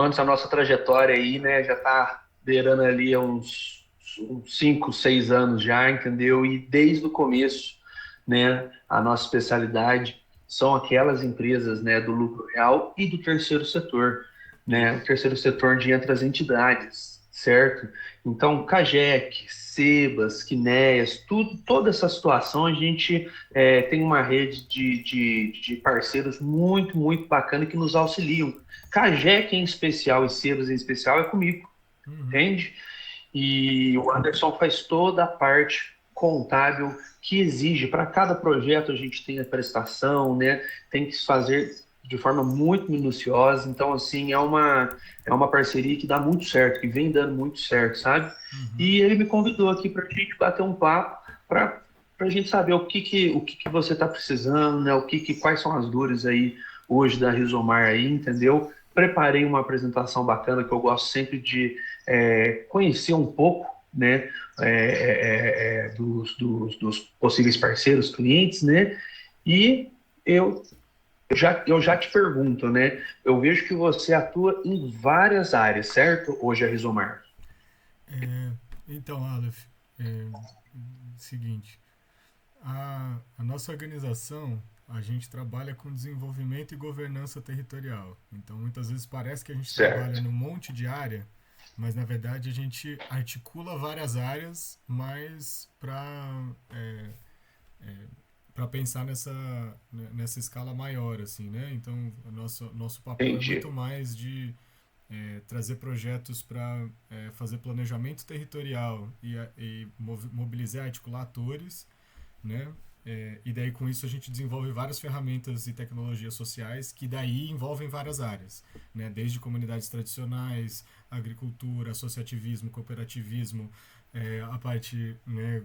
Antes a nossa trajetória aí, né, já está beirando ali uns 5, 6 anos já, entendeu? E desde o começo, né, a nossa especialidade são aquelas empresas, né, do lucro real e do terceiro setor, né? O terceiro setor onde entra as entidades, certo? Então, Cagec, Sebas, Quinéas, tudo, toda essa situação a gente tem uma rede de parceiros muito, muito bacana que nos auxiliam. Cagec em especial e Sebas em especial é comigo, Uhum. entende? E o Anderson faz toda a parte contábil que exige. Para cada projeto a gente tem a prestação, né? Tem que fazer de forma muito minuciosa. Então, assim, é uma parceria que dá muito certo, que vem dando muito certo, sabe? Uhum. E ele me convidou aqui para a gente bater um papo para a gente saber o que você está precisando, né? Quais são as dores aí hoje da Rizomar aí, entendeu? Preparei uma apresentação bacana que eu gosto sempre de conhecer um pouco, né, dos possíveis parceiros, clientes, né, e eu eu já te pergunto, né, eu vejo que você atua em várias áreas, certo? Hoje a Rizomar. É, então, Aleph, é, seguinte, a nossa organização, a gente trabalha com desenvolvimento e governança territorial. Então, muitas vezes parece que a gente trabalha Certo. num monte de área, mas na verdade a gente articula várias áreas, mas para pensar nessa escala maior, assim, né? Então, nosso papel é muito Entendi. mais de trazer projetos para fazer planejamento territorial e mobilizar e articular atores, né? E daí com isso a gente desenvolve várias ferramentas e tecnologias sociais que daí envolvem várias áreas, né? Desde comunidades tradicionais, agricultura, associativismo, cooperativismo, a parte, né?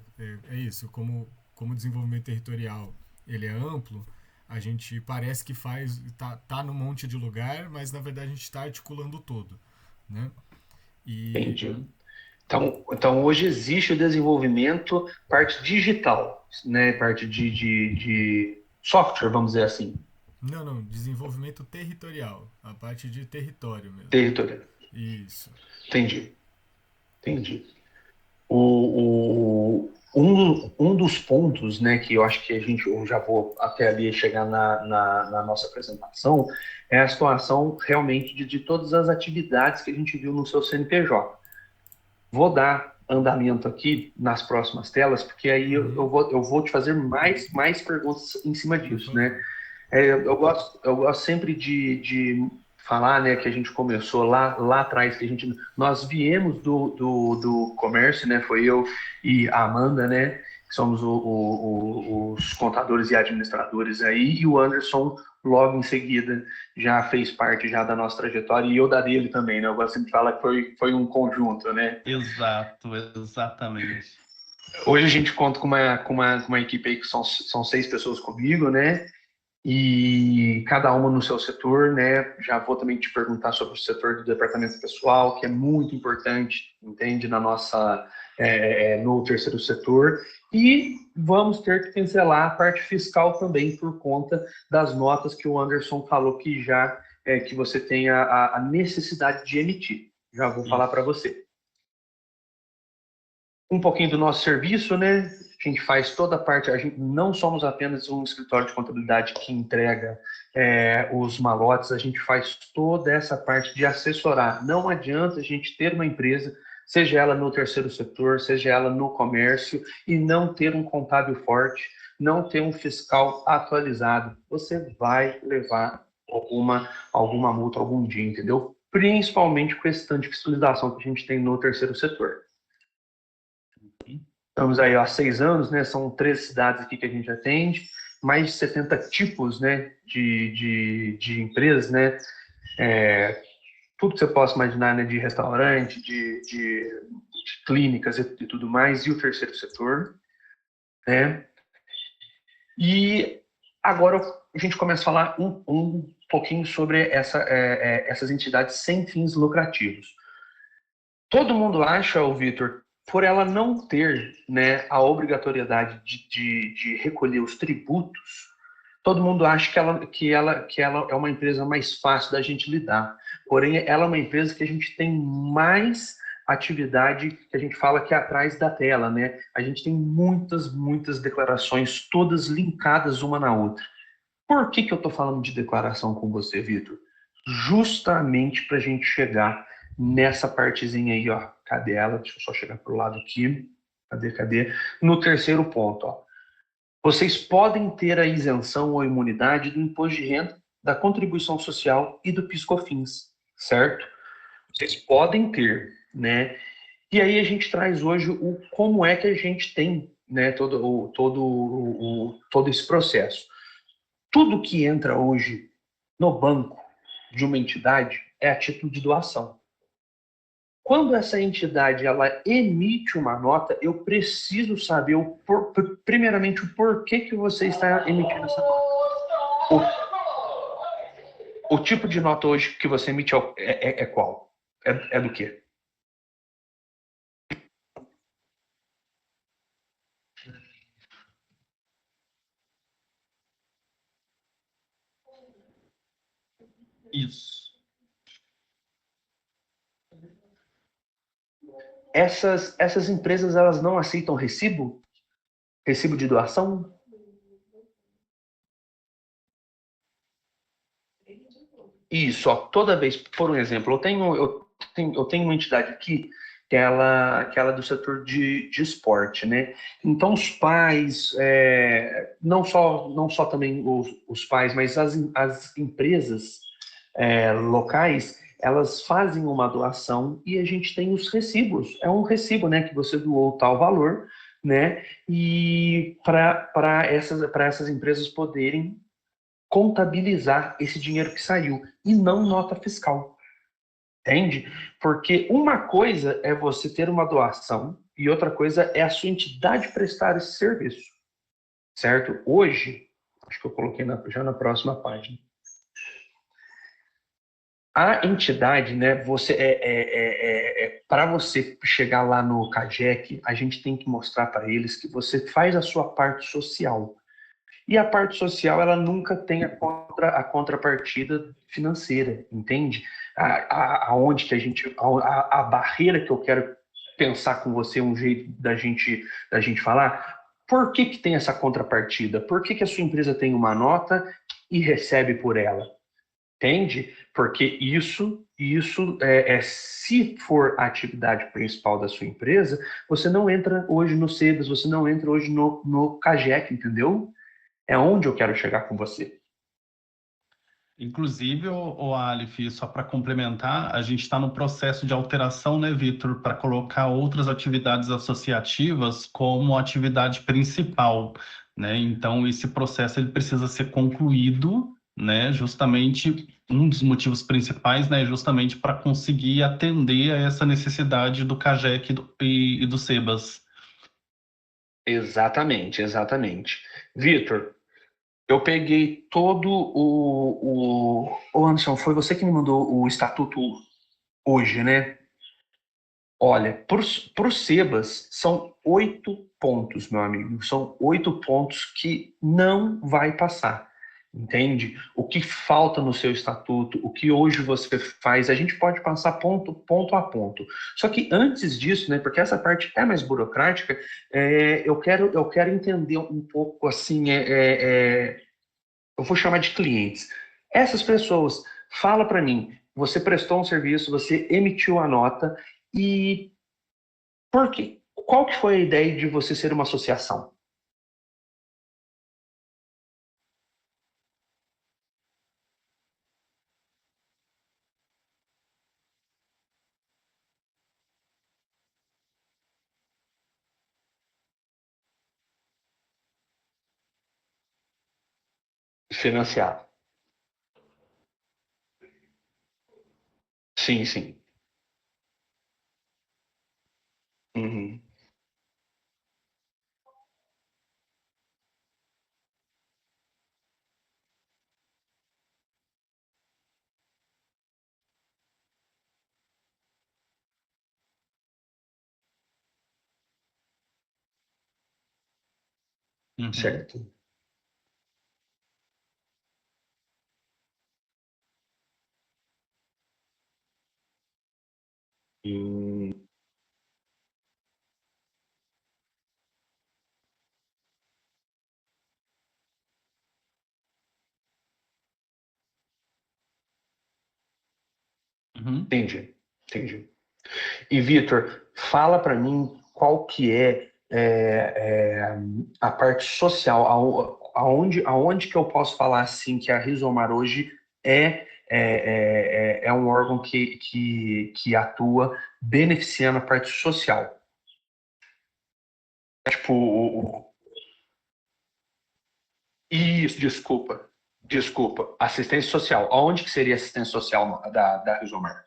É isso, como desenvolvimento territorial ele é amplo, a gente parece que tá num monte de lugar, mas na verdade a gente está articulando todo, né? E Entendi. Então, hoje existe o desenvolvimento, parte digital, né? Parte de software, vamos dizer assim, não, desenvolvimento territorial, a parte de território mesmo. territorial. Isso. Entendi, entendi. Um dos pontos, né, que eu acho que eu já vou até ali chegar na nossa apresentação, é a situação realmente de todas as atividades que a gente viu no seu CNPJ. Vou dar andamento aqui nas próximas telas, porque aí Uhum. eu vou te fazer mais perguntas em cima Por disso, né? favor. Eu gosto sempre de falar, né, que a gente começou lá atrás, que nós viemos do comércio, né? Foi eu e a Amanda, né? Que somos os contadores e administradores aí, e o Anderson logo em seguida já fez parte já da nossa trajetória e eu da dele também, né? Eu gosto sempre de falar que foi um conjunto, né? Exato, exatamente. Hoje a gente conta com uma equipe aí que são 6 pessoas comigo, né? E cada uma no seu setor, né? Já vou também te perguntar sobre o setor do departamento pessoal, que é muito importante, entende, no terceiro setor. E vamos ter que pincelar a parte fiscal também por conta das notas que o Anderson falou que já que você tem a necessidade de emitir. Já vou falar para Isso. você um pouquinho do nosso serviço, né? A gente faz toda a parte, a gente não somos apenas um escritório de contabilidade que entrega os malotes, a gente faz toda essa parte de assessorar. Não adianta a gente ter uma empresa, seja ela no terceiro setor, seja ela no comércio, e não ter um contábil forte, não ter um fiscal atualizado. Você vai levar alguma multa algum dia, entendeu? Principalmente com esse tanto de fiscalização que a gente tem no terceiro setor. Estamos aí há 6 anos, né? São 13 cidades aqui que a gente atende, mais de 70 tipos, né, de empresas, né? É, tudo que você possa imaginar, né, de restaurante, de clínicas e tudo mais, e o terceiro setor, né? E agora a gente começa a falar um pouquinho sobre essas entidades sem fins lucrativos. Todo mundo acha, o Vitor, por ela não ter, né, a obrigatoriedade de recolher os tributos, todo mundo acha que ela é uma empresa mais fácil da gente lidar. Porém, ela é uma empresa que a gente tem mais atividade, que a gente fala que é atrás da tela, né? A gente tem muitas declarações, todas linkadas uma na outra. Por que eu estou falando de declaração com você, Vitor? Justamente para a gente chegar nessa partezinha aí, ó. Cadê ela? Deixa eu só chegar para o lado aqui. Cadê? No terceiro ponto, ó. Vocês podem ter a isenção ou imunidade do imposto de renda, da contribuição social e do PIS/COFINS, certo? Vocês podem ter, né? E aí a gente traz hoje o como é que a gente tem, né, todo esse processo. Tudo que entra hoje no banco de uma entidade é a título de doação. Quando essa entidade ela emite uma nota, eu preciso saber, primeiramente, o porquê que você está emitindo essa nota. O tipo de nota hoje que você emite é qual? É do quê? Isso. Essas empresas elas não aceitam recibo? Recibo de doação? Isso, ó, toda vez, por um exemplo, eu tenho uma entidade aqui que ela é do setor de esporte, né? Então os pais, não só também os pais, mas as empresas locais, elas fazem uma doação e a gente tem os recibos. É um recibo, né, que você doou tal valor, né? E para essas empresas poderem contabilizar esse dinheiro que saiu e não nota fiscal, entende? Porque uma coisa é você ter uma doação e outra coisa é a sua entidade prestar esse serviço, certo? Hoje, acho que eu coloquei já na próxima página. A entidade, né? Para você chegar lá no CAGEC, a gente tem que mostrar para eles que você faz a sua parte social. E a parte social, ela nunca tem a contrapartida financeira, entende? Aonde que a barreira que eu quero pensar com você, um jeito da gente falar, por que tem essa contrapartida? Por que a sua empresa tem uma nota e recebe por ela? Entende? Porque isso se for a atividade principal da sua empresa, você não entra hoje no SEBAS, você não entra hoje no CAGEC, entendeu? É onde eu quero chegar com você. Inclusive, o Aleph, só para complementar, a gente está no processo de alteração, né, Vitor, para colocar outras atividades associativas como atividade principal, né? Então, esse processo ele precisa ser concluído, né? Justamente um dos motivos principais, né, justamente para conseguir atender a essa necessidade do CAGEC e do SEBAS. Exatamente. Vitor, eu peguei todo o Anderson, foi você que me mandou o estatuto hoje, né? Olha, para o Sebas, são 8 pontos, meu amigo. São 8 pontos que não vai passar. Entende? O que falta no seu estatuto, o que hoje você faz, a gente pode passar ponto a ponto. Só que antes disso, né, porque essa parte é mais burocrática, eu quero entender um pouco assim, eu vou chamar de clientes. Essas pessoas, fala para mim, você prestou um serviço, você emitiu a nota e por quê? Qual que foi a ideia de você ser uma associação? Financiar. Sim. Uhum. Uhum. Certo. Hum, Uhum. entendi, entendi. E Vitor, fala para mim qual que a parte social, aonde que eu posso falar assim que a Rizomar hoje é um órgão que atua beneficiando a parte social. Tipo, isso, desculpa, assistência social. Aonde que seria a assistência social da Rizomar?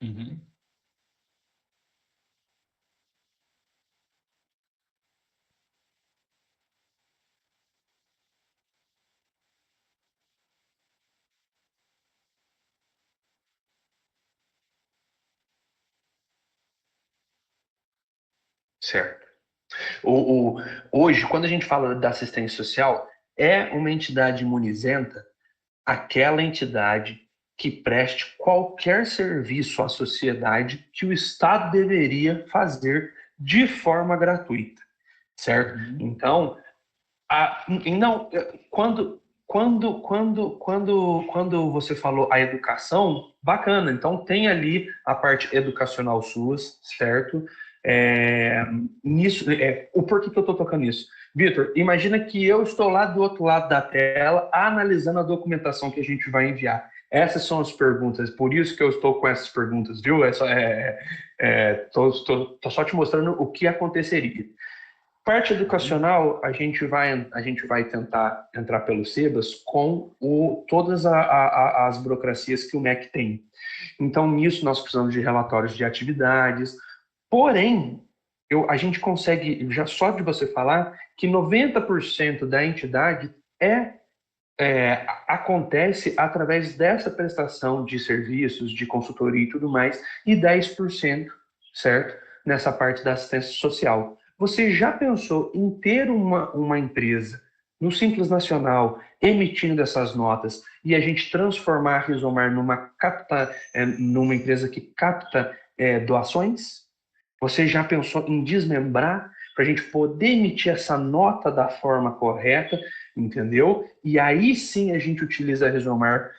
Uhum. Certo. Hoje, quando a gente fala da assistência social, é uma entidade imunizenta aquela entidade que preste qualquer serviço à sociedade que o Estado deveria fazer de forma gratuita, certo? Uhum. Então, não, quando você falou a educação, bacana. Então tem ali a parte educacional suas, certo? É, o porquê que eu estou tocando isso? Vitor, imagina que eu estou lá do outro lado da tela analisando a documentação que a gente vai enviar. Essas são as perguntas, por isso que eu estou com essas perguntas, viu? Tô só te mostrando o que aconteceria. Parte Uhum. educacional, a gente vai tentar entrar pelo SEBAS com todas as burocracias que o MEC tem. Então, nisso, nós precisamos de relatórios de atividades. Porém, a gente consegue, já só de você falar, que 90% da entidade acontece através dessa prestação de serviços, de consultoria e tudo mais, e 10%, certo? Nessa parte da assistência social. Você já pensou em ter uma empresa no Simples Nacional emitindo essas notas e a gente transformar a Rizomar numa empresa que capta doações? Você já pensou em desmembrar para a gente poder emitir essa nota da forma correta, entendeu? E aí sim a gente utiliza a Resomar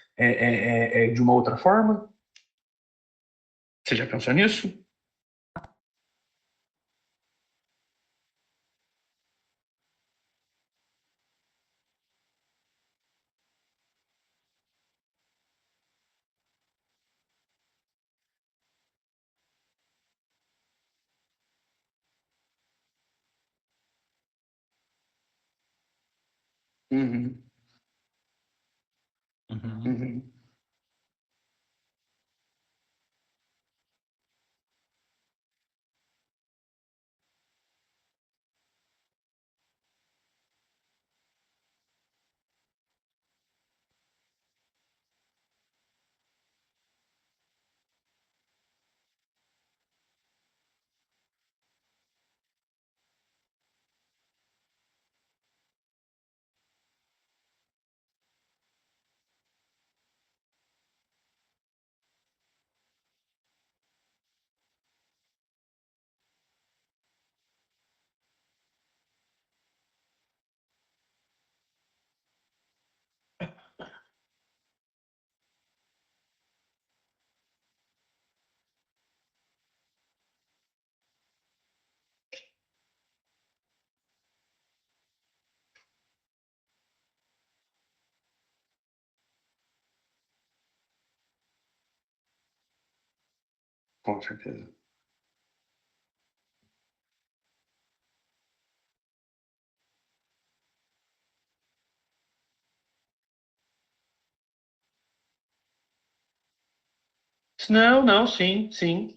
de uma outra forma? Você já pensou nisso? Uhum, Uhum. uhum. Com certeza. Não, não, sim, sim.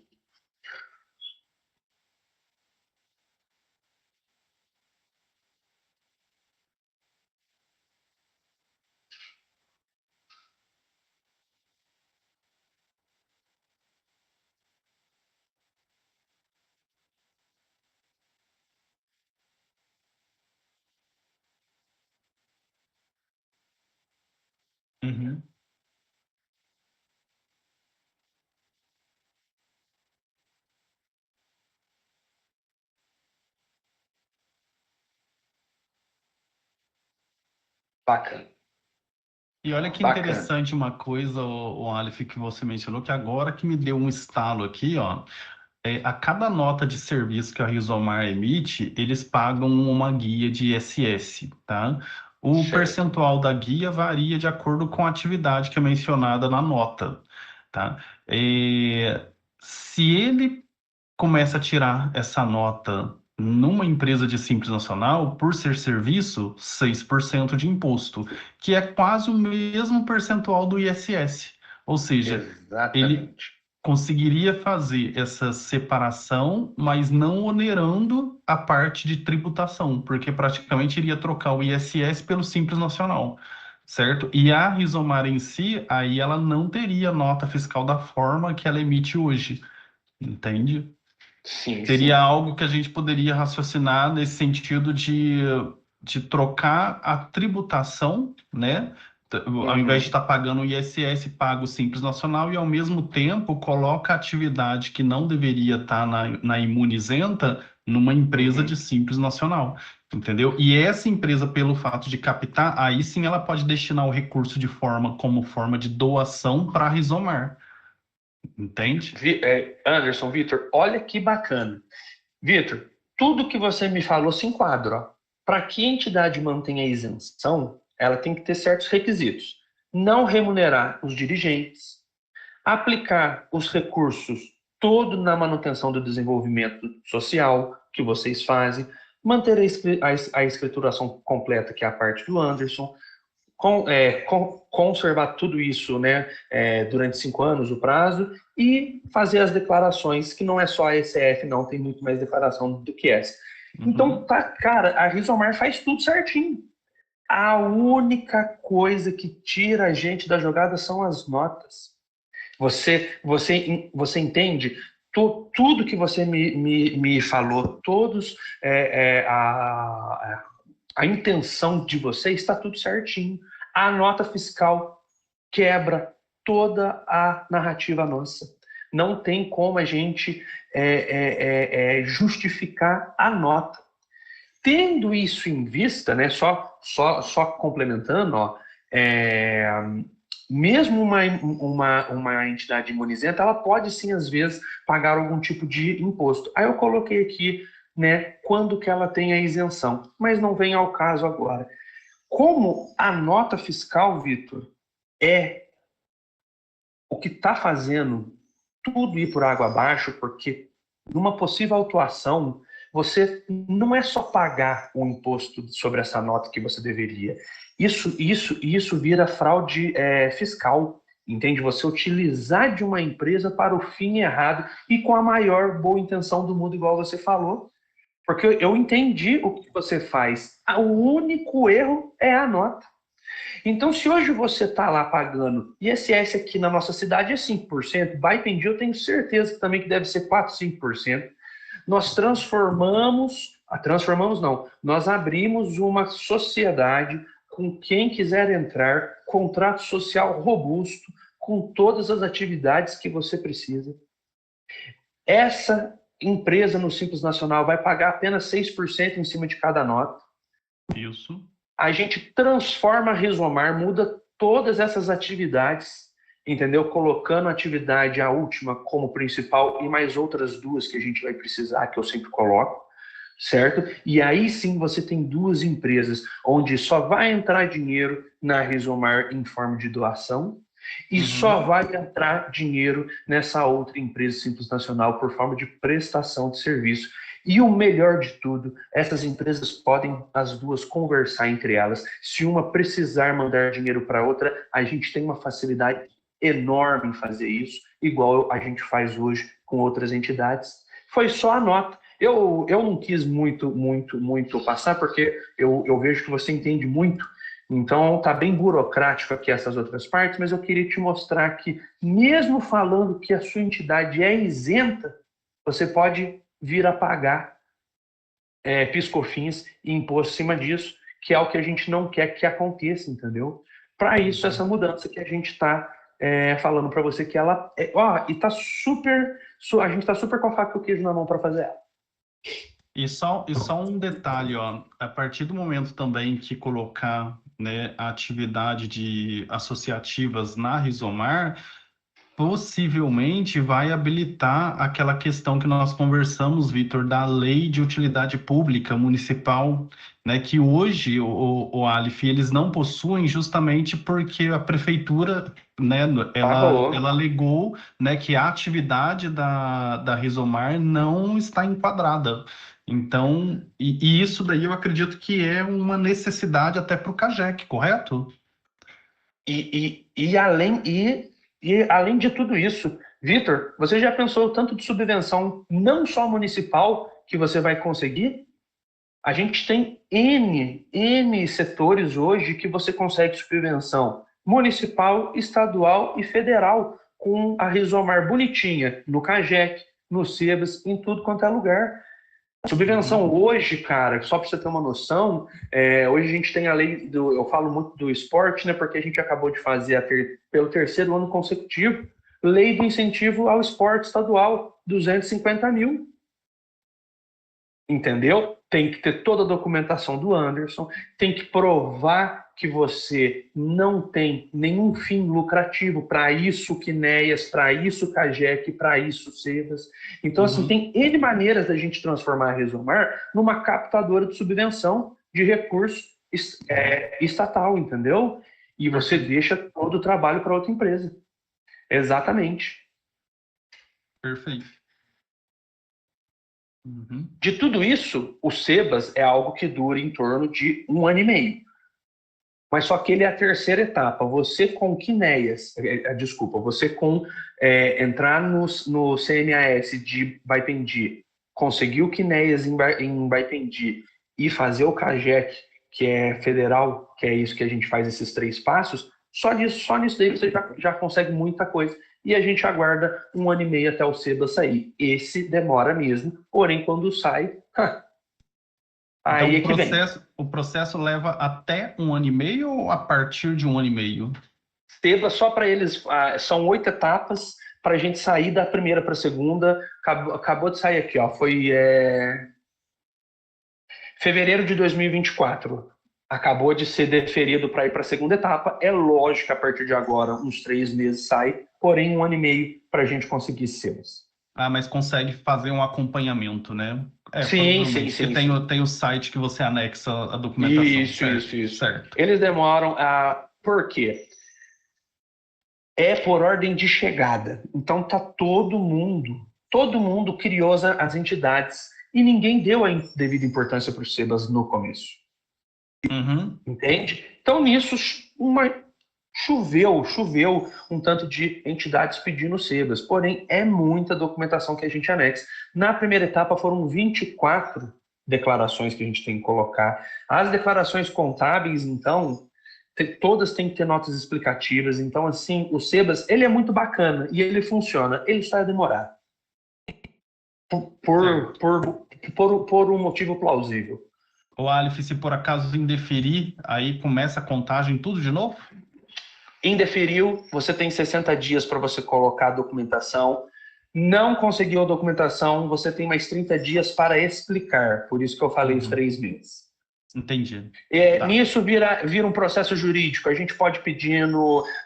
Uhum. Bacana, E olha que bacana. interessante uma coisa, o Aleph, que você mencionou, que agora que me deu um estalo aqui, ó, a cada nota de serviço que a Rizomar emite, eles pagam uma guia de ISS, tá? O Certo. percentual da guia varia de acordo com a atividade que é mencionada na nota, tá? Se ele começa a tirar essa nota numa empresa de Simples Nacional, por ser serviço, 6% de imposto, que é quase o mesmo percentual do ISS. Ou seja, ele Exatamente. conseguiria fazer essa separação, mas não onerando a parte de tributação, porque praticamente iria trocar o ISS pelo Simples Nacional, certo? E a Rizomar em si, aí ela não teria nota fiscal da forma que ela emite hoje, entende? Sim, Seria sim. algo que a gente poderia raciocinar nesse sentido de trocar a tributação, né? Ao invés de Uhum, estar pagando o ISS, paga o Simples Nacional e, ao mesmo tempo, coloca a atividade que não deveria estar na imunizenta numa empresa de uhum. Simples Nacional, entendeu? E essa empresa, pelo fato de captar, aí sim ela pode destinar o recurso como forma de doação para a Rizomar, entende? Anderson, Vitor, olha que bacana. Vitor, tudo que você me falou se enquadra. Para que a entidade mantenha a isenção, ela tem que ter certos requisitos. Não remunerar os dirigentes, aplicar os recursos todo na manutenção do desenvolvimento social que vocês fazem, manter a escrituração completa, que é a parte do Anderson, conservar tudo isso, né, durante 5 anos o prazo, e fazer as declarações, que não é só a ECF, não, tem muito mais declaração do que essa. Então, Uhum. tá, cara, a Rizomar faz tudo certinho. A única coisa que tira a gente da jogada são as notas. Você entende? Tudo que você me falou, todos a intenção de você está tudo certinho. A nota fiscal quebra toda a narrativa nossa. Não tem como a gente justificar a nota. Tendo isso em vista, né, só complementando, ó, é, mesmo uma entidade imunizante, ela pode sim, às vezes, pagar algum tipo de imposto. Aí eu coloquei aqui, né, quando que ela tem a isenção, mas não vem ao caso agora. Como a nota fiscal, Vitor, é o que está fazendo tudo ir por água abaixo, porque numa possível autuação, você não é só pagar o imposto sobre essa nota que você deveria. Isso vira fraude fiscal, entende? Você utilizar de uma empresa para o fim errado e com a maior boa intenção do mundo, igual você falou. Porque eu entendi o que você faz. O único erro é a nota. Então, se hoje você está lá pagando ISS aqui na nossa cidade é 5%, Baipendi eu tenho certeza também que deve ser 4, 5%. Nós transformamos não, nós abrimos uma sociedade com quem quiser entrar, contrato social robusto, com todas as atividades que você precisa. Essa empresa no Simples Nacional vai pagar apenas 6% em cima de cada nota. Isso. A gente transforma a Rizomar, muda todas essas atividades, entendeu? Colocando a atividade, a última, como principal e mais outras duas que a gente vai precisar, que eu sempre coloco, certo? E aí sim você tem duas empresas onde só vai entrar dinheiro na Rizomar em forma de doação e só Uhum. vai entrar dinheiro nessa outra empresa Simples Nacional por forma de prestação de serviço. E o melhor de tudo, essas empresas podem as duas conversar entre elas. Se uma precisar mandar dinheiro para outra, a gente tem uma facilidade enorme em fazer isso, igual a gente faz hoje com outras entidades. Foi só a nota. Eu não quis muito passar, porque eu vejo que você entende muito, então tá bem burocrático aqui essas outras partes, mas eu queria te mostrar que, mesmo falando que a sua entidade é isenta, você pode vir a pagar PIS/COFINS e imposto em cima disso, que é o que a gente não quer que aconteça, entendeu? Para isso, essa mudança que a gente está falando para você, que ela... e tá super... A gente está super com a faca e o queijo na mão para fazer ela. E só um detalhe, ó, a partir do momento também que colocar, né, a atividade de associativas na Rizomar, possivelmente vai habilitar aquela questão que nós conversamos, Vitor, da Lei de Utilidade Pública Municipal, né, que hoje, o Aleph, eles não possuem justamente porque a prefeitura, né, ela alegou, né, que a atividade da Rizomar não está enquadrada. Então, e isso daí eu acredito que é uma necessidade até para o CAGEC, correto? E além de tudo isso, Vitor, você já pensou o tanto de subvenção, não só municipal, que você vai conseguir? A gente tem N setores hoje que você consegue subvenção municipal, estadual e federal, com a Rizomar bonitinha, no CAGEC, no SEBAS, em tudo quanto é lugar. Subvenção hoje, cara, só para você ter uma noção, hoje a gente tem a lei eu falo muito do esporte, né, porque a gente acabou de fazer pelo terceiro ano consecutivo, lei de incentivo ao esporte estadual, 250 mil. Entendeu? Tem que ter toda a documentação do Anderson, tem que provar que você não tem nenhum fim lucrativo, para isso Quinéias, para isso CAGEC, para isso SEBAS. Então, assim, tem N maneiras da gente transformar a Rizomar numa captadora de subvenção de recurso estatal, entendeu? E você deixa todo o trabalho para outra empresa. Exatamente. Perfeito. De tudo isso, o SEBAS é algo que dura em torno de 1 ano e meio. Mas só que ele é a terceira etapa. Você com Quinéias, você com entrar no CMAS de Baipendi, conseguir o Quinéias em Baipendi e fazer o CAGEC, que é federal, que é isso que a gente faz, esses 3 passos, só nisso daí você já consegue muita coisa. E a gente aguarda 1 ano e meio até o SEBAS sair. Esse demora mesmo, porém quando sai... Então, o processo leva até 1 ano e meio ou a partir de 1 ano e meio? SEBAS, só para eles, são 8 etapas para a gente sair da primeira para a segunda. Acabou de sair aqui, ó, foi fevereiro de 2024. Acabou de ser deferido para ir para a segunda etapa. É lógico que a partir de agora, uns 3 meses sai, porém 1 ano e meio para a gente conseguir SEBAS. Mas consegue fazer um acompanhamento, né? Sim. Tem o site que você anexa a documentação. Isso. Certo. Eles demoram por quê? É por ordem de chegada. Então tá todo mundo criou as entidades e ninguém deu a devida importância para os SEBAS no começo. Entende? Então nisso choveu um tanto de entidades pedindo SEBAS, porém é muita documentação que a gente anexa. Na primeira etapa foram 24 declarações que a gente tem que colocar. As declarações contábeis, então, todas têm que ter notas explicativas. Então, assim, o SEBAS, ele é muito bacana e ele funciona, ele só é demorado. Por um motivo plausível. O Aleph, se por acaso indeferir, aí começa a contagem tudo de novo? Indeferiu, você tem 60 dias para você colocar a documentação. Não conseguiu a documentação, você tem mais 30 dias para explicar. Por isso que eu falei os 3 meses. Entendi. Tá. Nisso vira um processo jurídico. A gente pode pedir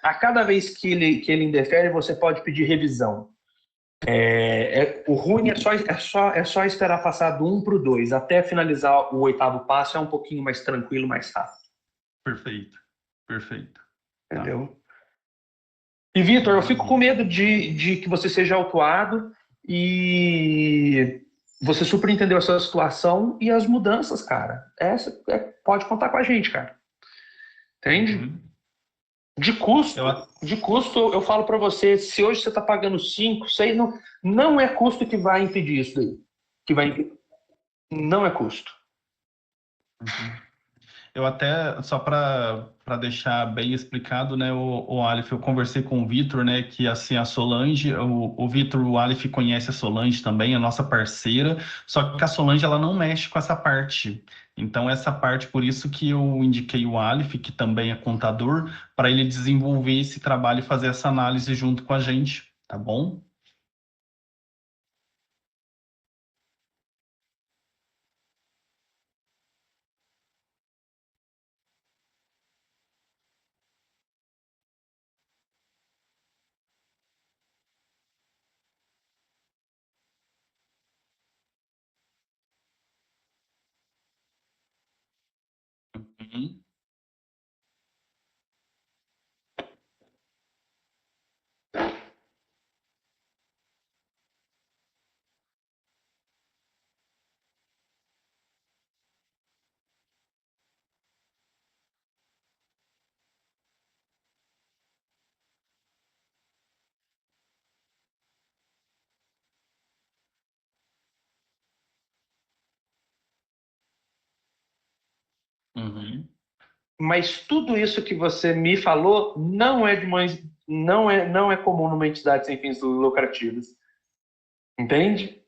a cada vez que ele indefere, você pode pedir revisão. O ruim é só esperar passar do 1 para o 2. Até finalizar o 8º passo é um pouquinho mais tranquilo, mais rápido. Perfeito. Entendeu? E, Vitor, eu fico com medo de que você seja autuado e você super entendeu essa situação e as mudanças, cara. Pode contar com a gente, cara. Entende? De custo, eu falo para você, se hoje você está pagando 5, 6, não é custo que vai impedir isso daí. Não é custo. Eu até, só para deixar bem explicado, né, o Aleph, eu conversei com o Vitor, né, que assim, a Solange, o Vitor, o Aleph conhece a Solange também, a nossa parceira, só que a Solange, ela não mexe com essa parte. Então, essa parte, por isso que eu indiquei o Aleph, que também é contador, para ele desenvolver esse trabalho e fazer essa análise junto com a gente, tá bom? Uhum. Uhum. Mas tudo isso que você me falou não é comum numa entidade sem fins lucrativos. Entende?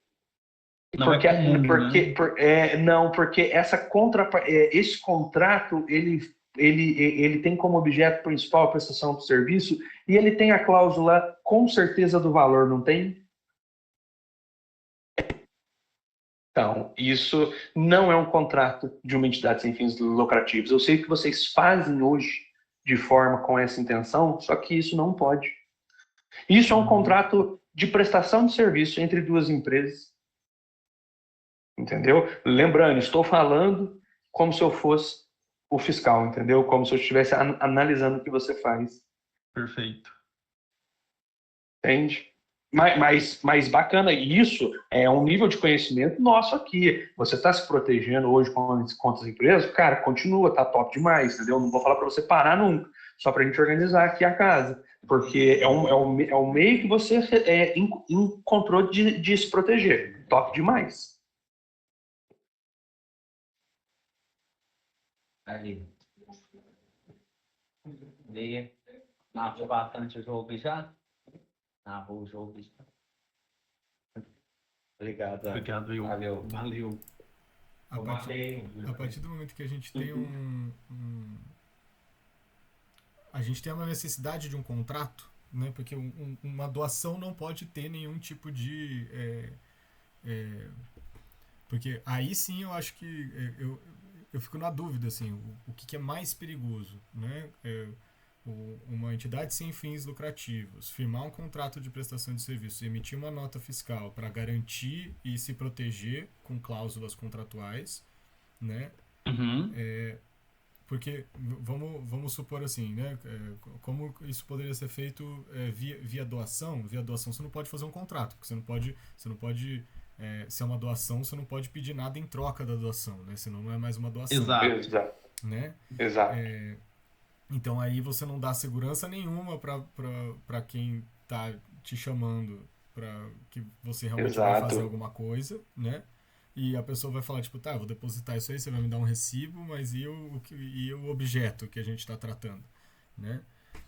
Não é comum, né? Não, porque esse contrato ele tem como objeto principal a prestação do serviço e ele tem a cláusula com certeza do valor, não tem? Então, isso não é um contrato de uma entidade sem fins lucrativos. Eu sei que vocês fazem hoje de forma com essa intenção, só que isso não pode. Isso é um contrato de prestação de serviço entre duas empresas. Entendeu? Lembrando, estou falando como se eu fosse o fiscal, entendeu? Como se eu estivesse analisando o que você faz. Perfeito. Entende? Mas bacana, isso é um nível de conhecimento nosso aqui. Você está se protegendo hoje contra as empresas? Cara, continua, tá top demais, entendeu? Não vou falar para você parar nunca, só para a gente organizar aqui a casa. Porque é um meio que você encontrou de se proteger. Top demais. Ali. Veio. Narrou bastante o jogo já? Narrou o jogo já. Obrigado. Obrigado, Will. Valeu. Valeu. A partir do momento que a gente tem a gente tem uma necessidade de um contrato, né? Porque uma doação não pode ter nenhum tipo de porque aí sim eu acho que eu fico na dúvida assim, o que é mais perigoso, né? Uma entidade sem fins lucrativos firmar um contrato de prestação de serviços, emitir uma nota fiscal para garantir e se proteger com cláusulas contratuais, né? Uhum. Porque vamos supor assim, né? Como isso poderia ser feito via doação? Via doação você não pode fazer um contrato, porque você não pode se é uma doação, você não pode pedir nada em troca da doação, né? Senão não é mais uma doação. Exato. Né? Exato. Então aí você não dá segurança nenhuma para quem tá te chamando para que você realmente vai fazer alguma coisa, né? E a pessoa vai falar, tipo, tá, eu vou depositar isso aí, você vai me dar um recibo, mas e o objeto que a gente está tratando, né?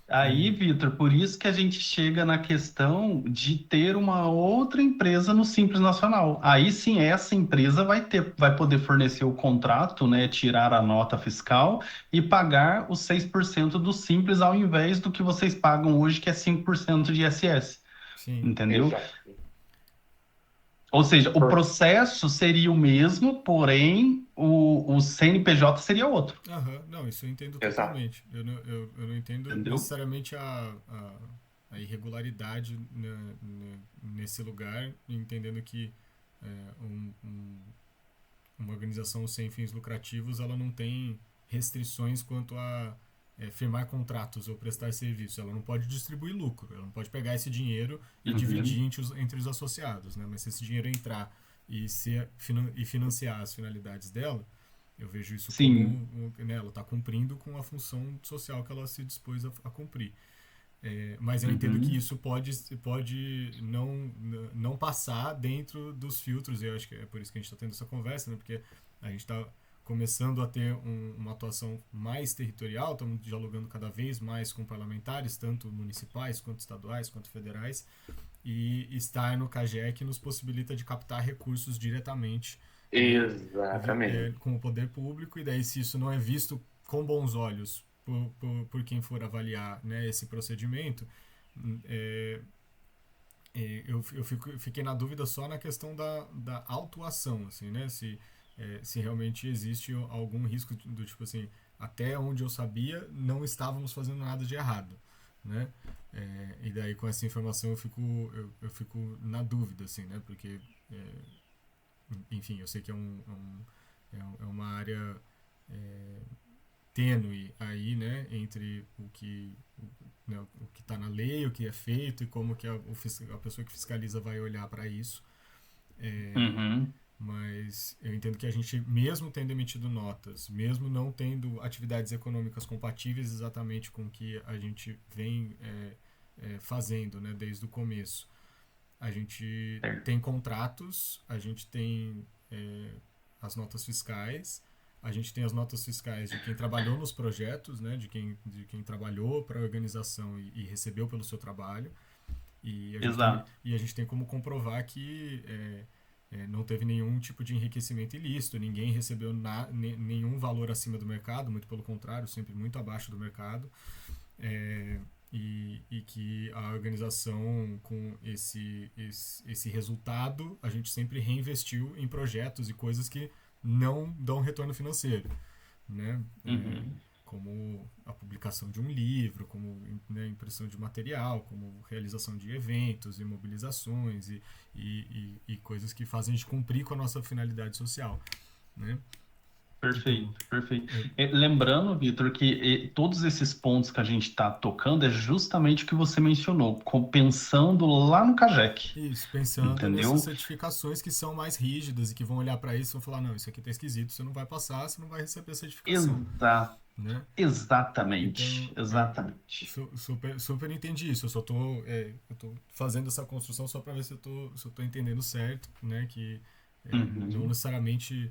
Aí, Vitor, por isso que a gente chega na questão de ter uma outra empresa no Simples Nacional. Aí sim, essa empresa vai poder fornecer o contrato, né, tirar a nota fiscal e pagar os 6% do Simples ao invés do que vocês pagam hoje, que é 5% de ISS. Sim. Entendeu? Exato. Ou seja, o processo seria o mesmo, porém o CNPJ seria outro. Não, isso eu entendo Exato. totalmente. Eu não entendo Entendeu? necessariamente a irregularidade nesse lugar, entendendo que uma organização sem fins lucrativos ela não tem restrições quanto a firmar contratos ou prestar serviços. Ela não pode distribuir lucro, ela não pode pegar esse dinheiro e dividir entre os associados, né? Mas se esse dinheiro entrar e financiar as finalidades dela, Eu vejo isso Sim. como, né, ela está cumprindo com a função social que ela se dispôs a cumprir. Mas eu entendo que Uhum. isso pode não passar dentro dos filtros, e eu acho que é por isso que a gente está tendo essa conversa, né? Porque a gente está começando a ter uma atuação mais territorial, estamos dialogando cada vez mais com parlamentares, tanto municipais, quanto estaduais, quanto federais, e estar no CAGEC nos possibilita de captar recursos diretamente, né, Exatamente. com o poder público, e daí se isso não é visto com bons olhos por quem for avaliar, né, esse procedimento, é, fiquei na dúvida só na questão da autuação, assim, né, se realmente existe algum risco do tipo assim, até onde eu sabia, não estávamos fazendo nada de errado, né? E daí com essa informação eu fico na dúvida, assim, né? Porque, enfim, eu sei que é uma área é, tênue aí, né? Entre né, o que está na lei, o que é feito e como que a pessoa que fiscaliza vai olhar para isso. É, Uhum. mas eu entendo que a gente, mesmo tendo emitido notas, mesmo não tendo atividades econômicas compatíveis exatamente com o que a gente vem fazendo, né, desde o começo, a gente É. tem contratos, a gente tem as notas fiscais, a gente tem as notas fiscais de quem trabalhou nos projetos, né, de quem trabalhou para a organização e recebeu pelo seu trabalho, Exato. e a gente tem como comprovar que não teve nenhum tipo de enriquecimento ilícito, ninguém recebeu nenhum valor acima do mercado, muito pelo contrário, sempre muito abaixo do mercado. É, e que a organização, com esse resultado, a gente sempre reinvestiu em projetos e coisas que não dão retorno financeiro, né? Uhum. Como a publicação de um livro, como, né, impressão de material, como realização de eventos e mobilizações e coisas que fazem a gente cumprir com a nossa finalidade social, né? Então, Perfeito, perfeito. eu, Lembrando, Vitor, que todos esses pontos que a gente está tocando é justamente o que você mencionou, pensando lá no CAGEC, isso, pensando nessas entendeu? certificações que são mais rígidas e que vão olhar para isso e vão falar, não, isso aqui tá esquisito, você não vai passar, você não vai receber a certificação, Exa né? exatamente, Então, eu exatamente. super entendi isso. Eu tô fazendo essa construção só para ver se eu tô entendendo certo, né? Que não Uhum. necessariamente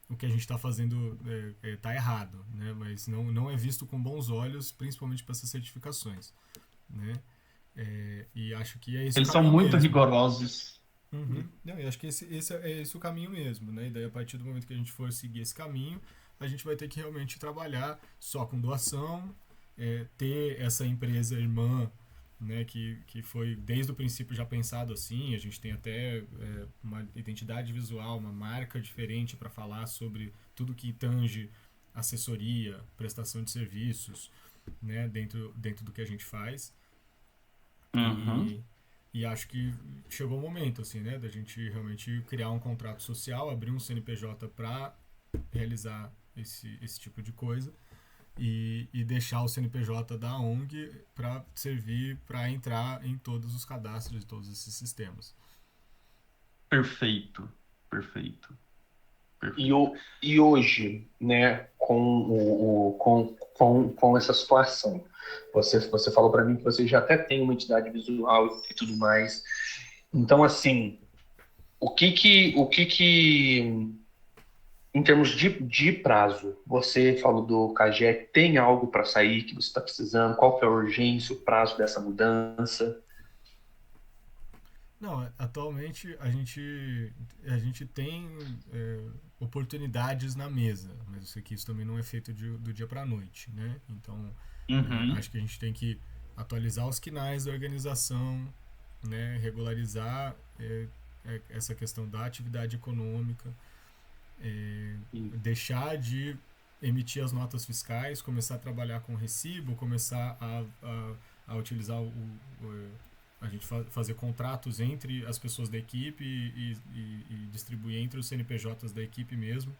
o que a gente está fazendo tá errado, né? Mas não é visto com bons olhos, principalmente para essas certificações, né? E acho que é esse o Eles são caminho muito mesmo. rigorosos. Uhum. Não, e acho que esse é o caminho mesmo, né? E daí, a partir do momento que a gente for seguir esse caminho, a gente vai ter que realmente trabalhar só com doação, ter essa empresa irmã, né? Que foi desde o princípio já pensado assim. A gente tem até uma identidade visual, uma marca diferente para falar sobre tudo que tange assessoria, prestação de serviços, né? Dentro do que a gente faz. Uhum. E, e acho que chegou o momento, assim, né, da gente realmente criar um contrato social, abrir um CNPJ para realizar esse tipo de coisa e deixar o CNPJ da ONG para servir para entrar em todos os cadastros de todos esses sistemas. Perfeito, perfeito, E, perfeito. e hoje, né, com essa situação, você falou para mim que você já até tem uma entidade visual e tudo mais. Então, assim, em termos de prazo, você falou do CAGEC, tem algo para sair que você está precisando? Qual que é a urgência, o prazo dessa mudança? Não, atualmente a gente tem oportunidades na mesa, mas eu sei que isso também não é feito do dia para a noite, né? Então, Uhum. acho que a gente tem que atualizar os quinais da organização, né? Regularizar essa questão da atividade econômica, deixar de emitir as notas fiscais, começar a trabalhar com recibo, começar a utilizar a gente fazer contratos entre as pessoas da equipe e distribuir entre os CNPJs da equipe mesmo,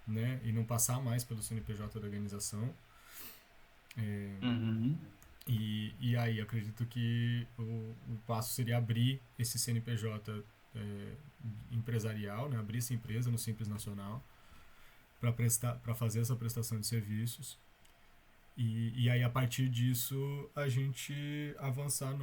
né? E não passar mais pelo CNPJ da organização. Uhum. E aí acredito que o passo seria abrir esse CNPJ empresarial, né? Abrir essa empresa no Simples Nacional para fazer essa prestação de serviços. E aí, a partir disso, a gente avançar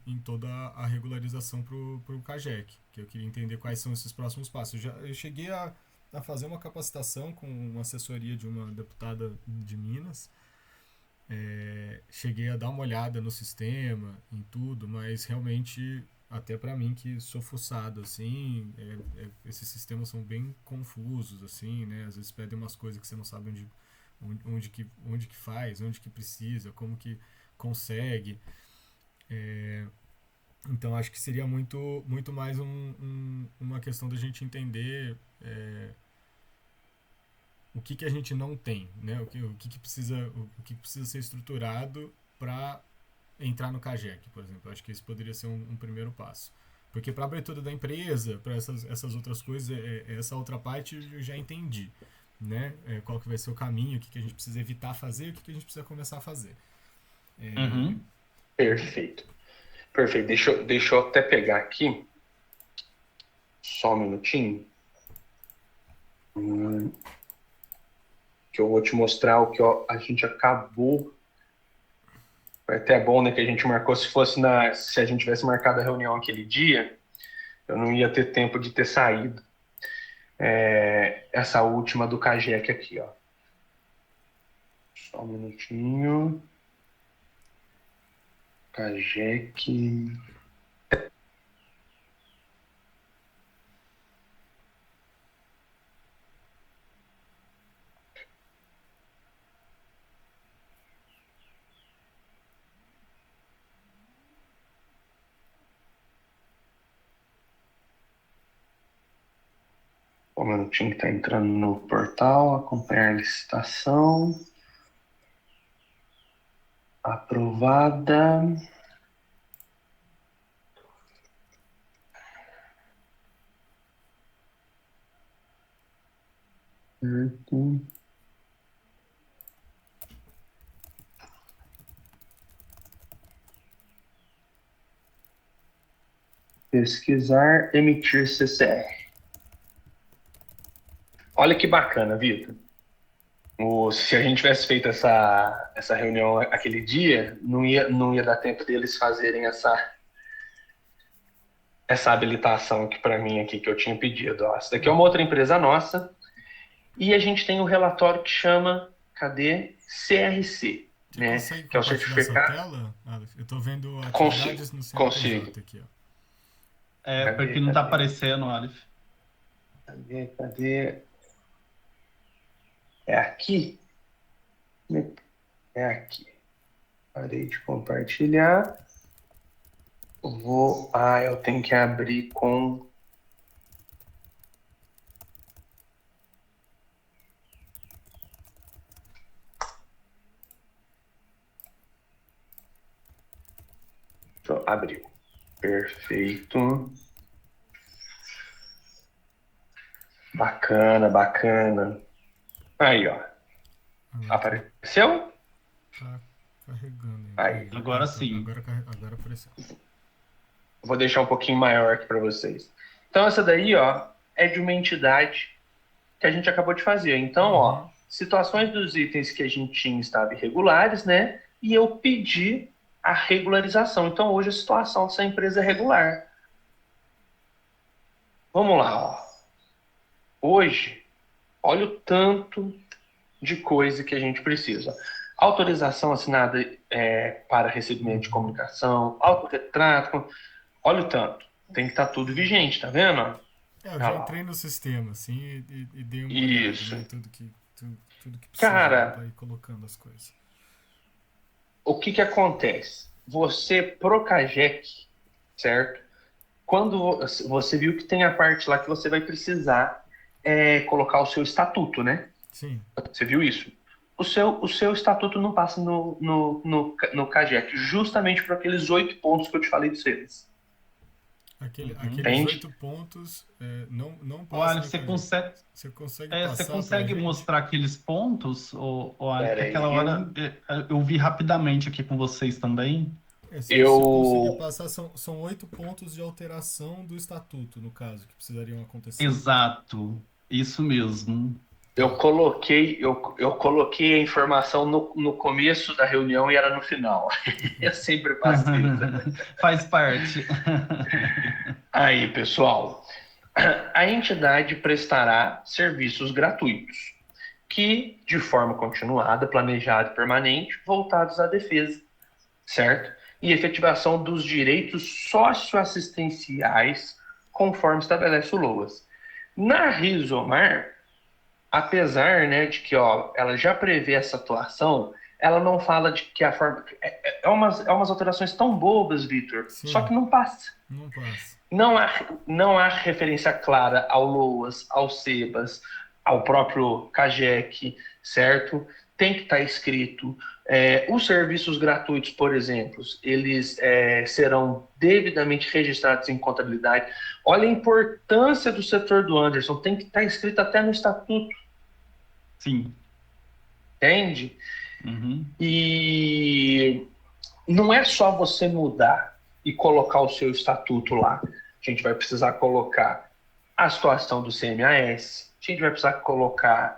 em toda a regularização para o CAGEC, que eu queria entender quais são esses próximos passos. Eu cheguei a fazer uma capacitação com uma assessoria de uma deputada de Minas. Cheguei a dar uma olhada no sistema, em tudo, mas realmente, até para mim que sou fuçado, assim, esses sistemas são bem confusos, assim, né? Às vezes pedem umas coisas que você não sabe onde que faz, onde que precisa, como que consegue. Então acho que seria muito mais uma questão da gente entender o que a gente não tem, né? O que precisa ser estruturado para entrar no CAGEC, por exemplo. Acho que esse poderia ser um primeiro passo. Porque para a abertura da empresa, para essas outras coisas, essa outra parte eu já entendi. Né? Qual que vai ser o caminho, o que a gente precisa evitar fazer, o que a gente precisa começar a fazer. Perfeito. Deixa eu até pegar aqui. Só um minutinho. Que eu vou te mostrar o que a gente acabou. Foi até bom, né, que a gente marcou. Se a gente tivesse marcado a reunião aquele dia, eu não ia ter tempo de ter saído. Essa última do CAGEC aqui, ó. Só um minutinho. CAGEC. Um minutinho que está entrando no portal, acompanhar a licitação. Aprovada. Certo. Pesquisar, emitir CCR. Olha que bacana, Vitor. Se a gente tivesse feito essa reunião aquele dia, não ia dar tempo deles fazerem essa habilitação aqui para mim aqui que eu tinha pedido. Ó, essa daqui é uma outra empresa nossa. E a gente tem um relatório que chama, cadê? CRC. Você né? consegue Que é o compartilhar sua certificado. tela, Aleph? Eu tô vendo Consigo, atividades no CNPJ consigo. aqui, ó. Porque não tá Cadê? aparecendo, Aleph. Cadê? É aqui? É aqui. Parei de compartilhar. Eu tenho que abrir com... Abriu. Perfeito. Bacana. Aí, ó. Apareceu? Tá carregando Aí. Agora sim. Agora apareceu. Vou deixar um pouquinho maior aqui para vocês. Então, essa daí, ó, é de uma entidade que a gente acabou de fazer. Então, ó, situações dos itens que a gente tinha estavam irregulares, né? E eu pedi a regularização. Então, hoje a situação dessa empresa é regular. Vamos lá, ó. Hoje, olha o tanto de coisa que a gente precisa. Autorização assinada para recebimento de comunicação, autorretrato, olha o tanto. Tem que estar tudo vigente, tá vendo? Eu já entrei no sistema, assim, e dei uma olhada, Isso. né? Tudo que precisa Cara, para ir colocando as coisas. O que acontece? Você, pro CAGEC, certo? Quando você viu que tem a parte lá que você vai precisar colocar o seu estatuto, né? Sim. Você viu isso? O seu estatuto não passa no CAGEC, justamente por aqueles 8 pontos que eu te falei de vocês. Aqueles Entende? 8 pontos não Olha, passam. você consegue passar você consegue pra gente? mostrar aqueles pontos, Aleph, que Pera aquela aí. hora eu vi rapidamente aqui com vocês também. Se você conseguir passar, são 8 pontos de alteração do estatuto, no caso, que precisariam acontecer. Exato, isso mesmo. Eu coloquei a informação no começo da reunião e era no final. Eu sempre faço isso. Faz parte. Aí, pessoal, a entidade prestará serviços gratuitos, que, de forma continuada, planejada e permanente, voltados à defesa, certo? E efetivação dos direitos socioassistenciais, conforme estabelece o LOAS. Na Rizomar, apesar, né, de que ela já prevê essa atuação, ela não fala de que a forma. É umas alterações tão bobas, Vitor, só Sim, que não passa. não passa. Não há referência clara ao LOAS, ao SEBAS, ao próprio CAGEC, certo? Tem que estar escrito. Os serviços gratuitos, por exemplo, eles serão devidamente registrados em contabilidade. Olha a importância do setor do Anderson, tem que estar escrito até no estatuto, Sim. entende? Uhum. E não é só você mudar e colocar o seu estatuto lá. A gente vai precisar colocar a situação do CMAS, a gente vai precisar colocar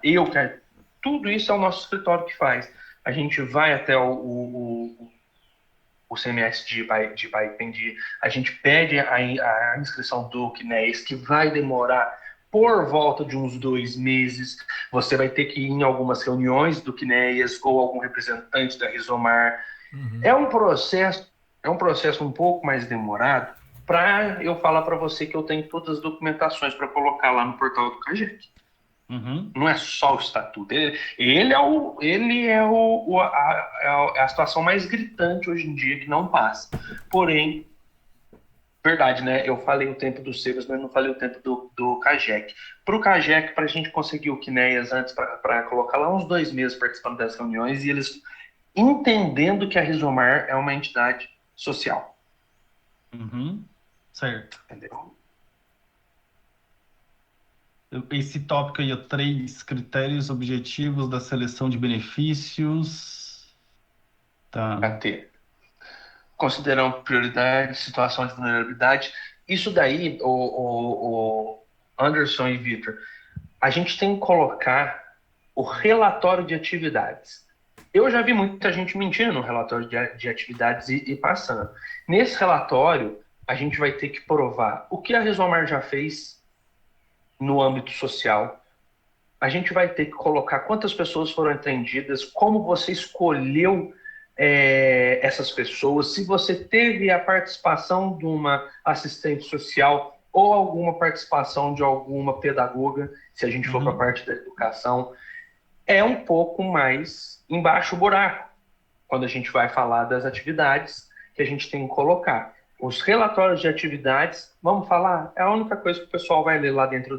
tudo isso é o nosso escritório que faz. A gente vai até o CMS de Baipendi, a gente pede a inscrição do CNES, que vai demorar por volta de uns 2 meses. Você vai ter que ir em algumas reuniões do CNES ou algum representante da Rizomar. Uhum. É um processo um pouco mais demorado para eu falar para você que eu tenho todas as documentações para colocar lá no portal do CAGEC. Uhum. Não é só o estatuto. Ele é a situação mais gritante hoje em dia que não passa. Porém, verdade, né? Eu falei o tempo do SEBAS, mas não falei o tempo do CAGEC. Para o CAGEC, para a gente conseguir o CNEAS antes, para colocar lá uns 2 meses participando das reuniões, e eles entendendo que a Rizomar é uma entidade social. Uhum. Certo. Entendeu? Esse tópico aí, 3 critérios objetivos da seleção de benefícios. Tá. HT. Considerando prioridade, situação de vulnerabilidade. Isso daí, o Anderson e Victor, a gente tem que colocar o relatório de atividades. Eu já vi muita gente mentindo no relatório de atividades e passando. Nesse relatório, a gente vai ter que provar o que a Rizomar já fez no âmbito social. A gente vai ter que colocar quantas pessoas foram atendidas, como você escolheu essas pessoas, se você teve a participação de uma assistente social ou alguma participação de alguma pedagoga, se a gente for para a parte da educação, é um pouco mais embaixo o buraco, quando a gente vai falar das atividades que a gente tem que colocar. Os relatórios de atividades, vamos falar, é a única coisa que o pessoal vai ler lá dentro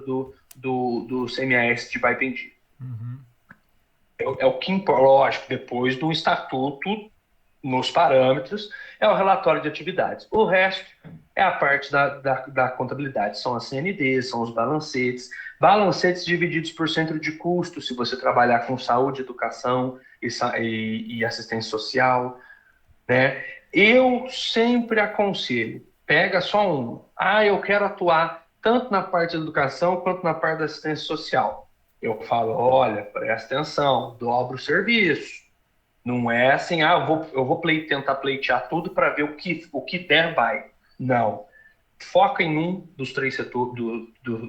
do CMAS de Baipendi. Uhum. É o que importa, lógico, depois do estatuto, nos parâmetros, é o relatório de atividades. O resto é a parte da contabilidade, são as CNDs, são os balancetes divididos por centro de custo, se você trabalhar com saúde, educação e assistência social, né? Eu sempre aconselho, pega só um. Eu quero atuar tanto na parte da educação quanto na parte da assistência social. Eu falo, olha, presta atenção, dobra o serviço. Não é assim, eu vou tentar pleitear tudo para ver o que der, vai. Não. Foca em um dos 3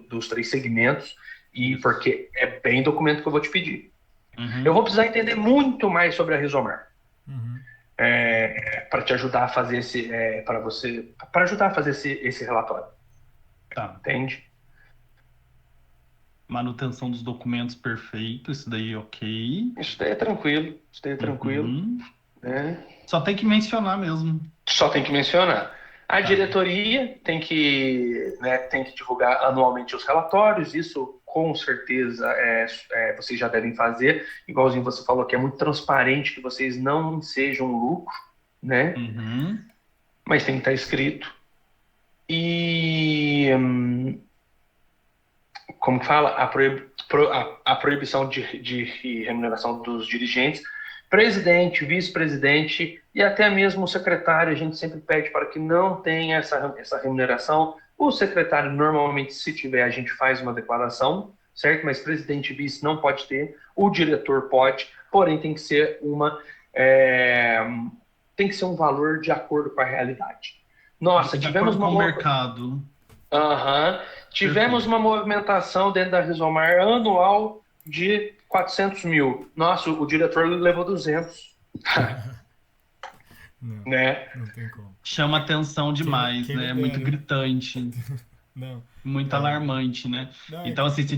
dos 3 segmentos, e porque é bem documento que eu vou te pedir. Eu vou precisar entender muito mais sobre a Rizomar. Uhum. Para te ajudar a fazer para ajudar a fazer esse relatório. Tá. Entende? Manutenção dos documentos, perfeito. Isso daí, ok. Isso daí é tranquilo. Uhum. Né? Só tem que mencionar mesmo. Só tem que mencionar. A diretoria tem que divulgar anualmente os relatórios, isso com certeza vocês já devem fazer, igualzinho você falou que é muito transparente, que vocês não sejam lucro, né? Uhum. Mas tem que estar escrito. E como que fala? A proibição de remuneração dos dirigentes, presidente, vice-presidente e até mesmo o secretário, a gente sempre pede para que não tenha essa remuneração. O secretário, normalmente, se tiver, a gente faz uma declaração, certo? Mas presidente e vice não pode ter, o diretor pode, porém tem que ser tem que ser um valor de acordo com a realidade. Nossa, De tivemos acordo com o uma mercado. Aham. Tivemos Perfeito. uma movimentação dentro da Rizomar anual de 400 mil. Nossa, o diretor levou 200, Não, né? não tem como. Chama atenção demais, Quem me né? É muito dera. gritante, Não, muito é, alarmante, né? não é Então, que. assim,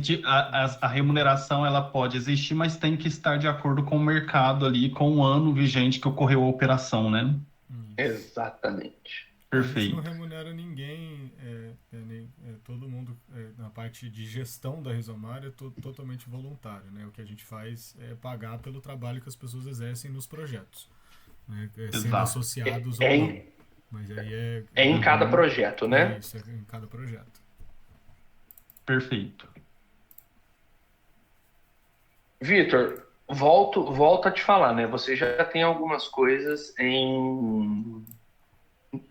a remuneração ela pode existir, mas tem que estar de acordo com o mercado ali, com o ano vigente que ocorreu a operação, né? Isso. Exatamente. A gente não Perfeito. remunera ninguém, todo mundo na parte de gestão da Rizomar é totalmente voluntário, né? O que a gente faz é pagar pelo trabalho que as pessoas exercem nos projetos, né? Sendo Exato. associados ou É não. em, Mas aí é em cada Uhum. projeto, é né? isso, é em cada projeto. Perfeito. Vitor, volto a te falar, né? Você já tem algumas coisas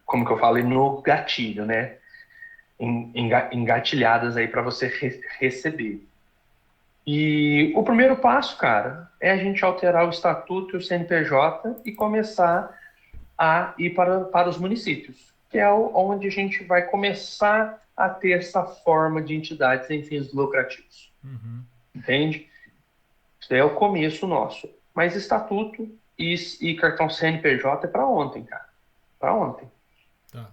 como que eu falei, no gatilho, né? Engatilhadas aí para você receber. E o primeiro passo, cara, é a gente alterar o estatuto e o CNPJ e começar a ir para os municípios, que é onde a gente vai começar a ter essa forma de entidades sem fins lucrativos. Uhum, Entende? Isso é o começo nosso. Mas estatuto e cartão CNPJ é para ontem, cara. Para ontem. tá.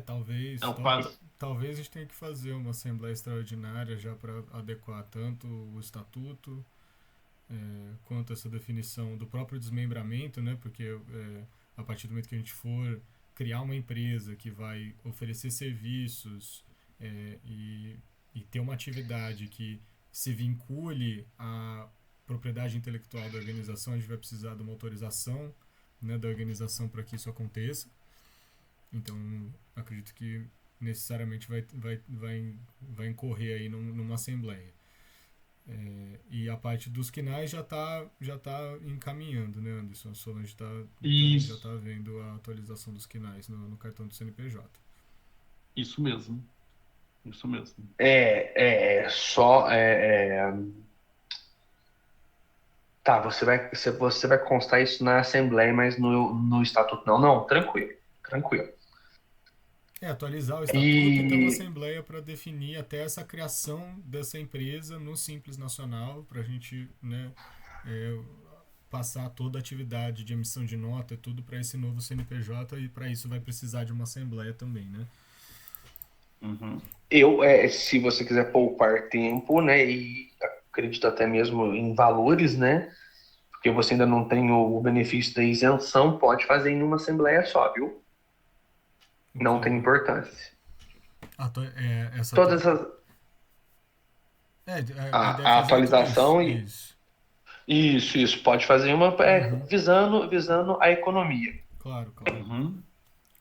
Talvez, Então, quase. talvez a gente tenha que fazer uma assembleia extraordinária já para adequar tanto o estatuto quanto essa definição do próprio desmembramento, né? Porque a partir do momento que a gente for criar uma empresa que vai oferecer serviços e ter uma atividade que se vincule à propriedade intelectual da organização, a gente vai precisar de uma autorização, né, da organização para que isso aconteça. Então, acredito que necessariamente vai incorrer aí numa assembleia. E a parte dos quinais já tá encaminhando, né, Anderson? A Solange também já Isso, está vendo a atualização dos quinais no cartão do CNPJ. isso mesmo. Isso mesmo. Tá, você vai constar isso na Assembleia, mas no Estatuto não. Não, tranquilo, tranquilo. Atualizar o estatuto e ter uma E, assembleia para definir até essa criação dessa empresa no Simples Nacional, para a gente, né, é, passar toda a atividade de emissão de nota e tudo para esse novo CNPJ, e para isso vai precisar de uma assembleia também, né? Uhum. se você quiser poupar tempo, né, e acredito até mesmo em valores, né, porque você ainda não tem o benefício da isenção, pode fazer em uma Assembleia só, viu? O Não que tem importância. essa Todas as, a ideia é a fazer tudo isso. atualização e Isso. isso, pode fazer uma Uhum. visando a economia. Claro, claro. Uhum.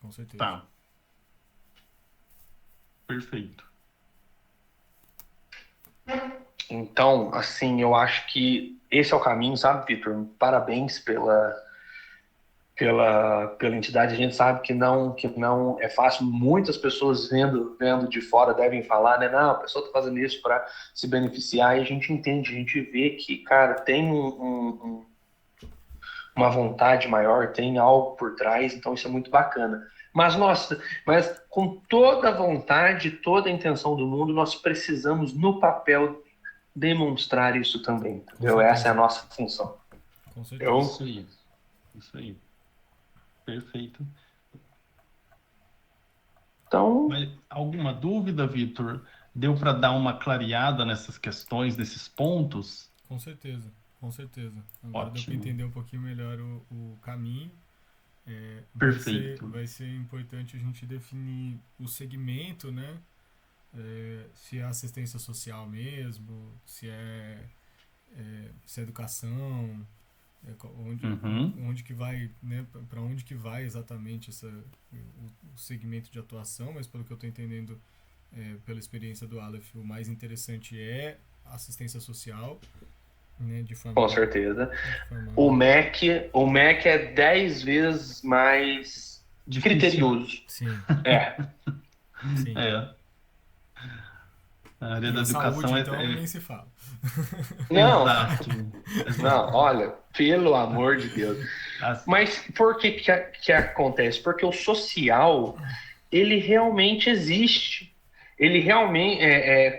Com certeza. Tá. Perfeito. Então, assim, eu acho que esse é o caminho, sabe, Vitor? Parabéns pela entidade. A gente sabe que não é fácil. Muitas pessoas vendo de fora devem falar, né? Não, a pessoa está fazendo isso para se beneficiar. E a gente entende, a gente vê que, cara, tem uma vontade maior, tem algo por trás, então isso é muito bacana. Mas, nossa, mas com toda a vontade, toda a intenção do mundo, nós precisamos, no papel, demonstrar isso também, Com entendeu? Essa é a certeza. nossa função. Com certeza. Isso aí. Isso aí. Perfeito. Então, Mas alguma dúvida, Vitor? Deu para dar uma clareada nessas questões, nesses pontos? Com certeza. Com certeza. Agora deu para Ótimo. entender um pouquinho melhor o caminho. Perfeito. Vai ser importante a gente definir o segmento, né? Se é assistência social mesmo, se é educação, Uhum. onde que vai, né? Para onde que vai exatamente o segmento de atuação, mas pelo que eu estou entendendo, pela experiência do Aleph, o mais interessante é assistência social, né? com certeza. De forma O MEC é 10 vezes mais Difícil. criterioso. sim, É. sim. É. A área E da a educação saúde, então, nem se fala. Não, exato. não, olha, pelo amor de Deus. Assim, Mas por que acontece? Porque o social, ele realmente existe. Ele realmente,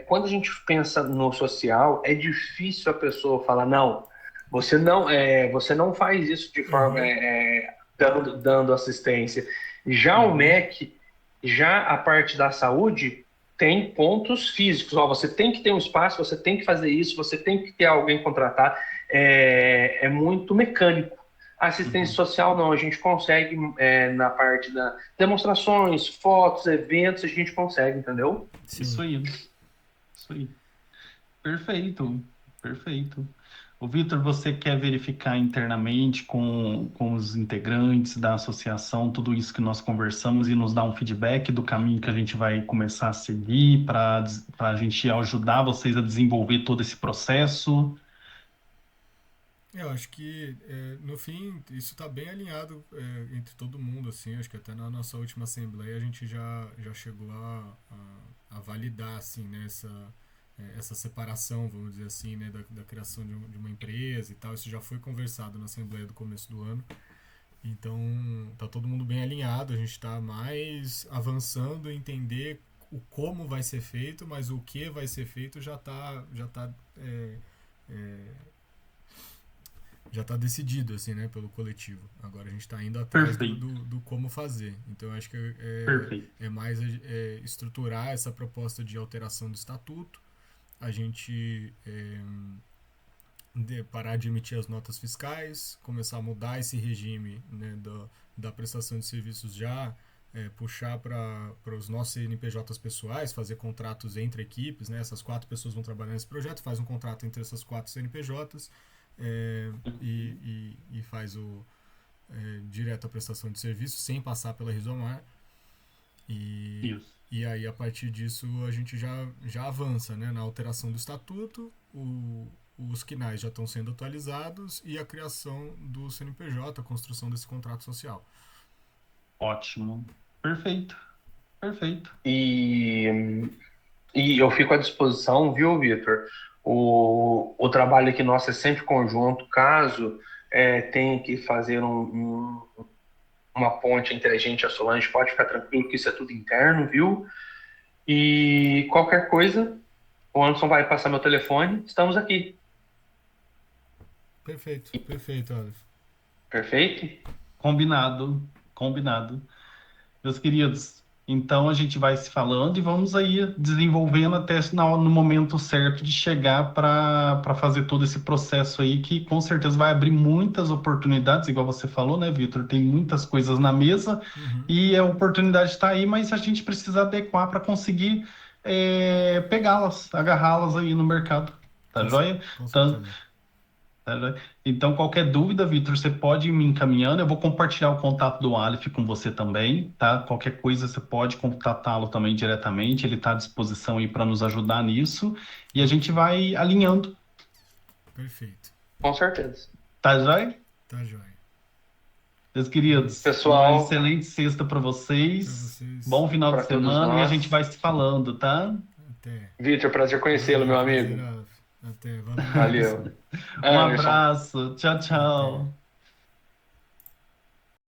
quando a gente pensa no social, é difícil a pessoa falar, não, você não faz isso de forma, Uhum. dando assistência. Já o uhum, MEC, já a parte da saúde, tem pontos físicos. Ó, você tem que ter um espaço, você tem que fazer isso, você tem que ter alguém contratar. É muito mecânico. Assistência uhum. social, não, a gente consegue, na parte da demonstrações, fotos, eventos, a gente consegue, entendeu? Isso Sim. aí, isso aí. Perfeito, perfeito. O Vitor, você quer verificar internamente com os integrantes da associação tudo isso que nós conversamos e nos dar um feedback do caminho que a gente vai começar a seguir para a gente ajudar vocês a desenvolver todo esse processo? Eu acho que, no fim, isso está bem alinhado entre todo mundo, assim. Acho que até na nossa última assembleia a gente já chegou a validar, assim, né, essa separação, vamos dizer assim, né, da criação de uma empresa e tal. Isso já foi conversado na assembleia do começo do ano. Então, tá todo mundo bem alinhado. A gente está mais avançando em entender o como vai ser feito, mas o que vai ser feito já tá decidido, assim, né, pelo coletivo. Agora a gente está indo atrás Perfeito, do como fazer. Então eu acho que perfeito. é mais estruturar essa proposta de alteração do estatuto, a gente parar de emitir as notas fiscais, começar a mudar esse regime, né, da prestação de serviços já, puxar para os nossos CNPJs pessoais, fazer contratos entre equipes, né, essas 4 pessoas vão trabalhar nesse projeto, faz um contrato entre essas 4 CNPJs, e faz direto a prestação de serviço sem passar pela Rizomar. Isso. E aí, a partir disso, a gente já avança, né, na alteração do estatuto, os quinais já estão sendo atualizados e a criação do CNPJ, a construção desse contrato social. Ótimo. Perfeito, perfeito. E, e eu fico à disposição, viu, Vitor? O trabalho aqui nosso é sempre conjunto. Caso tenha que fazer uma ponte entre a gente e a Solange, pode ficar tranquilo que isso é tudo interno, viu? E qualquer coisa, o Anderson vai passar meu telefone, estamos aqui. Perfeito, perfeito, Aleph. Perfeito? Combinado, combinado. Meus queridos, então a gente vai se falando e vamos aí desenvolvendo até no momento certo de chegar para fazer todo esse processo aí, que com certeza vai abrir muitas oportunidades, igual você falou, né, Vitor? Tem muitas coisas na mesa Uhum. e a oportunidade está aí, mas a gente precisa adequar para conseguir pegá-las, agarrá-las aí no mercado. Tá joia? Com Então, certeza. tá, né? Então, qualquer dúvida, Vitor, você pode ir me encaminhando. Eu vou compartilhar o contato do Aleph com você também, tá? Qualquer coisa você pode contatá-lo também diretamente. Ele está à disposição aí para nos ajudar nisso. E a gente Ok, vai alinhando, perfeito. Com certeza. tá, joia? Tá joia. Meus É isso. queridos, uma Pessoal, excelente sexta para Para vocês. vocês, Bom final de para todos semana e a gente nós. vai se falando, tá? até. Vitor, prazer conhecê-lo, Valeu, meu prazer, amigo. Aleph. Até. Valeu, Anderson. Valeu. Um Anderson, abraço. Tchau, Até. tchau.